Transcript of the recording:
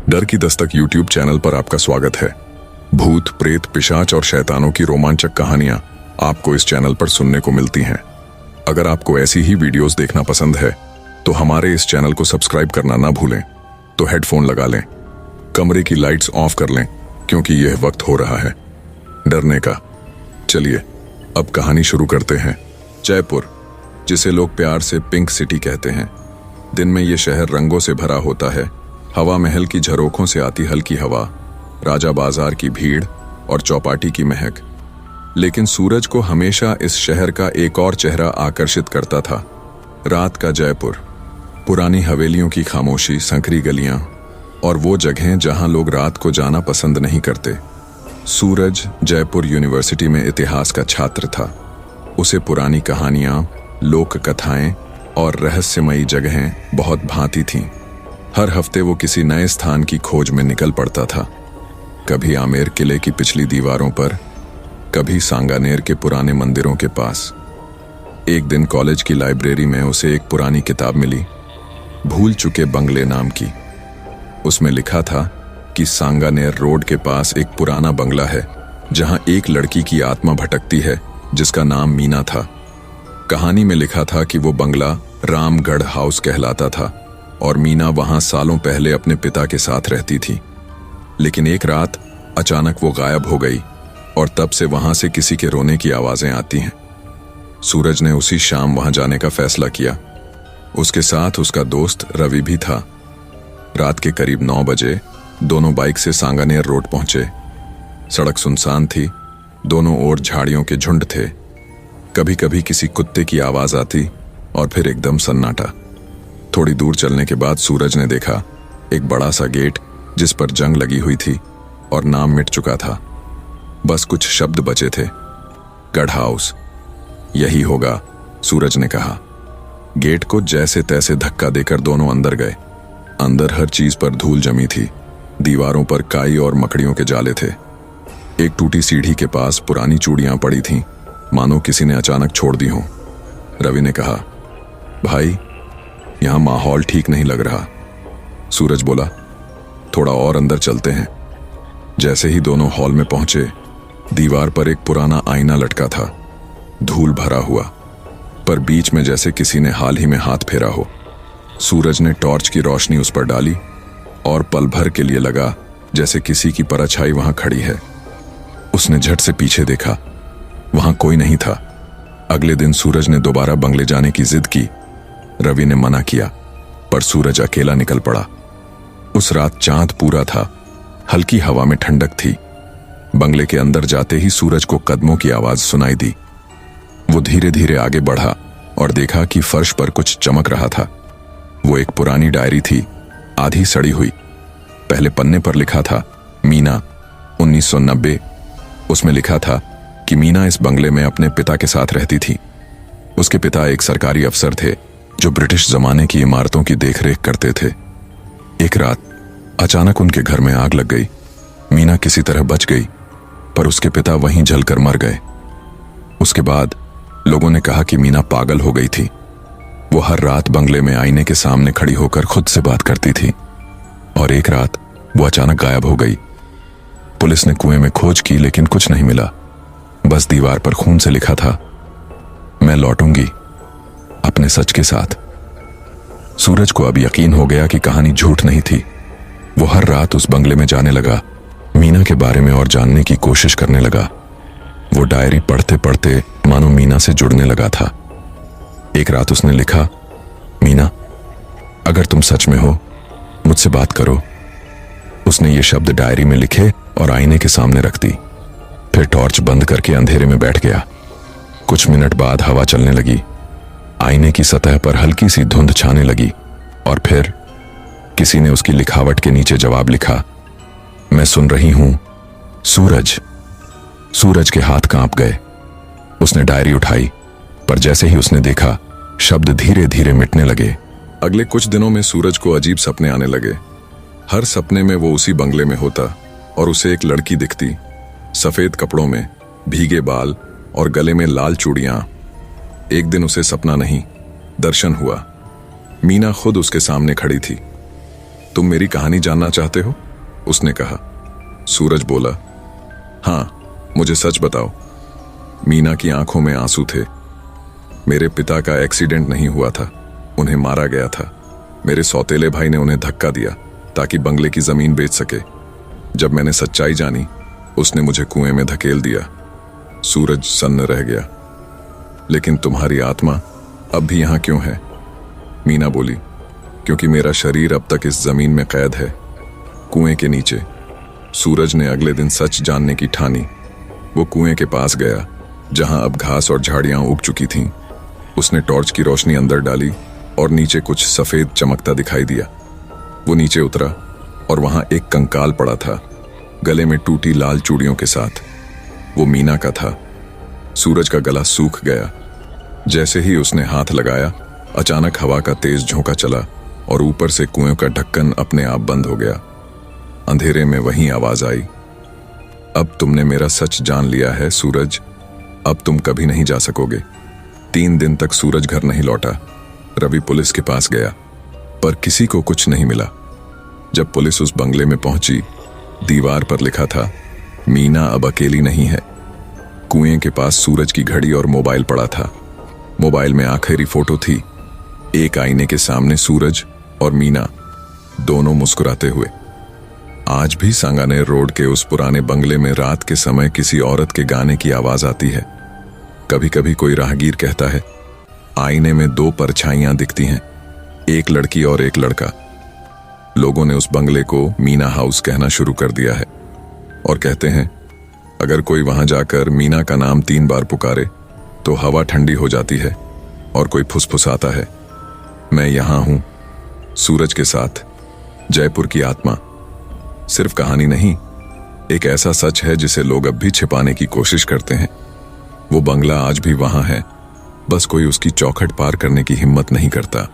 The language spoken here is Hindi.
डर की दस्तक यूट्यूब चैनल पर आपका स्वागत है। भूत, प्रेत, पिशाच और शैतानों की रोमांचक कहानियां आपको इस चैनल पर सुनने को मिलती हैं। अगर आपको ऐसी ही वीडियोस देखना पसंद है तो हमारे इस चैनल को सब्सक्राइब करना ना भूलें। तो हेडफोन लगा लें, कमरे की लाइट्स ऑफ कर लें, क्योंकि यह वक्त हो रहा है डरने का। चलिए अब कहानी शुरू करते हैं। जयपुर, जिसे लोग प्यार से पिंक सिटी कहते हैं। दिन में यह शहर रंगों से भरा होता है। हवा महल की झरोखों से आती हल्की हवा, राजा बाजार की भीड़ और चौपाटी की महक। लेकिन सूरज को हमेशा इस शहर का एक और चेहरा आकर्षित करता था। रात का जयपुर, पुरानी हवेलियों की खामोशी, संकरी गलियां और वो जगहें जहां लोग रात को जाना पसंद नहीं करते। सूरज जयपुर यूनिवर्सिटी में इतिहास का छात्र था। उसे पुरानी कहानियां, लोक कथाएं और रहस्यमयी जगहें बहुत भांति थीं। हर हफ्ते वो किसी नए स्थान की खोज में निकल पड़ता था। कभी आमेर किले की पिछली दीवारों पर, कभी सांगानेर के पुराने मंदिरों के पास। एक दिन कॉलेज की लाइब्रेरी में उसे एक पुरानी किताब मिली, भूल चुके बंगले नाम की। उसमें लिखा था कि सांगानेर रोड के पास एक पुराना बंगला है जहां एक लड़की की आत्मा भटकती है जिसका नाम मीना था। कहानी में लिखा था कि वो बंगला रामगढ़ हाउस कहलाता था और मीना वहां सालों पहले अपने पिता के साथ रहती थी। लेकिन एक रात अचानक वो गायब हो गई और तब से वहां से किसी के रोने की आवाजें आती हैं। सूरज ने उसी शाम वहां जाने का फैसला किया। उसके साथ उसका दोस्त रवि भी था। रात के करीब 9 बजे दोनों बाइक से सांगानेर रोड पहुंचे। सड़क सुनसान थी, दोनों ओर झाड़ियों के झुंड थे। कभी कभी किसी कुत्ते की आवाज आती और फिर एकदम सन्नाटा। थोड़ी दूर चलने के बाद सूरज ने देखा एक बड़ा सा गेट जिस पर जंग लगी हुई थी और नाम मिट चुका था। बस कुछ शब्द बचे थे, गढ़ हाउस। यही होगा, सूरज ने कहा। गेट को जैसे तैसे धक्का देकर दोनों अंदर गए। अंदर हर चीज पर धूल जमी थी। दीवारों पर काई और मकड़ियों के जाले थे। एक टूटी सीढ़ी के पास पुरानी चूड़ियां पड़ी थीं, मानो किसी ने अचानक छोड़ दी हों। रवि ने कहा, भाई यहां माहौल ठीक नहीं लग रहा। सूरज बोला, थोड़ा और अंदर चलते हैं। जैसे ही दोनों हॉल में पहुंचे, दीवार पर एक पुराना आईना लटका था, धूल भरा हुआ, पर बीच में जैसे किसी ने हाल ही में हाथ फेरा हो। सूरज ने टॉर्च की रोशनी उस पर डाली और पल भर के लिए लगा जैसे किसी की परछाई वहां खड़ी है। उसने झट से पीछे देखा, वहां कोई नहीं था। अगले दिन सूरज ने दोबारा बंगले जाने की जिद की। रवि ने मना किया, पर सूरज अकेला निकल पड़ा। उस रात चांद पूरा था, हल्की हवा में ठंडक थी। बंगले के अंदर जाते ही सूरज को कदमों की आवाज सुनाई दी। वो धीरे धीरे आगे बढ़ा और देखा कि फर्श पर कुछ चमक रहा था। वो एक पुरानी डायरी थी, आधी सड़ी हुई। पहले पन्ने पर लिखा था मीना 1990। उसमें लिखा था कि मीना इस बंगले में अपने पिता के साथ रहती थी। उसके पिता एक सरकारी अफसर थे जो ब्रिटिश जमाने की इमारतों की देखरेख करते थे। एक रात अचानक उनके घर में आग लग गई। मीना किसी तरह बच गई, पर उसके पिता वहीं जलकर मर गए। उसके बाद लोगों ने कहा कि मीना पागल हो गई थी। वो हर रात बंगले में आईने के सामने खड़ी होकर खुद से बात करती थी, और एक रात वो अचानक गायब हो गई। पुलिस ने कुएं में खोज की, लेकिन कुछ नहीं मिला। बस दीवार पर खून से लिखा था, मैं लौटूंगी अपने सच के साथ। सूरज को अब यकीन हो गया कि कहानी झूठ नहीं थी। वो हर रात उस बंगले में जाने लगा, मीना के बारे में और जानने की कोशिश करने लगा। वो डायरी पढ़ते पढ़ते मानो मीना से जुड़ने लगा था। एक रात उसने लिखा, मीना अगर तुम सच में हो मुझसे बात करो। उसने ये शब्द डायरी में लिखे और आईने के सामने रख दी। फिर टॉर्च बंद करके अंधेरे में बैठ गया। कुछ मिनट बाद हवा चलने लगी। आईने की सतह पर हल्की सी धुंध छाने लगी और फिर किसी ने उसकी लिखावट के नीचे जवाब लिखा, मैं सुन रही हूं सूरज। सूरज के हाथ कांप गए। उसने डायरी उठाई, पर जैसे ही उसने देखा, शब्द धीरे धीरे मिटने लगे। अगले कुछ दिनों में सूरज को अजीब सपने आने लगे। हर सपने में वो उसी बंगले में होता और उसे एक लड़की दिखती, सफेद कपड़ों में, भीगे बाल और गले में लाल चूड़ियां। एक दिन उसे सपना नहीं, दर्शन हुआ। मीना खुद उसके सामने खड़ी थी। तुम मेरी कहानी जानना चाहते हो? उसने कहा। सूरज बोला, हाँ, मुझे सच बताओ। मीना की आंखों में आंसू थे। मेरे पिता का एक्सीडेंट नहीं हुआ था, उन्हें मारा गया था। मेरे सौतेले भाई ने उन्हें धक्का दिया ताकि बंगले की जमीन बेच सके। जब मैंने सच्चाई जानी, उसने मुझे कुएं में धकेल दिया। सूरज सन्न रह गया। लेकिन तुम्हारी आत्मा अब भी यहां क्यों है? मीना बोली, क्योंकि मेरा शरीर अब तक इस जमीन में कैद है, कुएं के नीचे। सूरज ने अगले दिन सच जानने की ठानी। वो कुएं के पास गया जहां अब घास और झाड़ियां उग चुकी थीं। उसने टॉर्च की रोशनी अंदर डाली और नीचे कुछ सफेद चमकता दिखाई दिया। वो नीचे उतरा और वहां एक कंकाल पड़ा था, गले में टूटी लाल चूड़ियों के साथ। वो मीना का था। सूरज का गला सूख गया। जैसे ही उसने हाथ लगाया, अचानक हवा का तेज झोंका चला और ऊपर से कुएं का ढक्कन अपने आप बंद हो गया। अंधेरे में वही आवाज आई, अब तुमने मेरा सच जान लिया है सूरज, अब तुम कभी नहीं जा सकोगे। 3 दिन तक सूरज घर नहीं लौटा। रवि पुलिस के पास गया, पर किसी को कुछ नहीं मिला। जब पुलिस उस बंगले में पहुंची, दीवार पर लिखा था, मीना अब अकेली नहीं है। कुएं के पास सूरज की घड़ी और मोबाइल पड़ा था। मोबाइल में आखिरी फोटो थी, एक आईने के सामने सूरज और मीना, दोनों मुस्कुराते हुए। आज भी सांगानेर रोड के उस पुराने बंगले में रात के समय किसी औरत के गाने की आवाज आती है। कभी कभी कोई राहगीर कहता है, आईने में 2 परछाइयां दिखती हैं, एक लड़की और एक लड़का। लोगों ने उस बंगले को मीना हाउस कहना शुरू कर दिया है और कहते हैं, अगर कोई वहां जाकर मीना का नाम 3 बार पुकारे तो हवा ठंडी हो जाती है और कोई फुसफुसाता है, मैं यहां हूं, सूरज के साथ। जयपुर की आत्मा सिर्फ कहानी नहीं, एक ऐसा सच है जिसे लोग अब भी छिपाने की कोशिश करते हैं। वो बंगला आज भी वहां है, बस कोई उसकी चौखट पार करने की हिम्मत नहीं करता।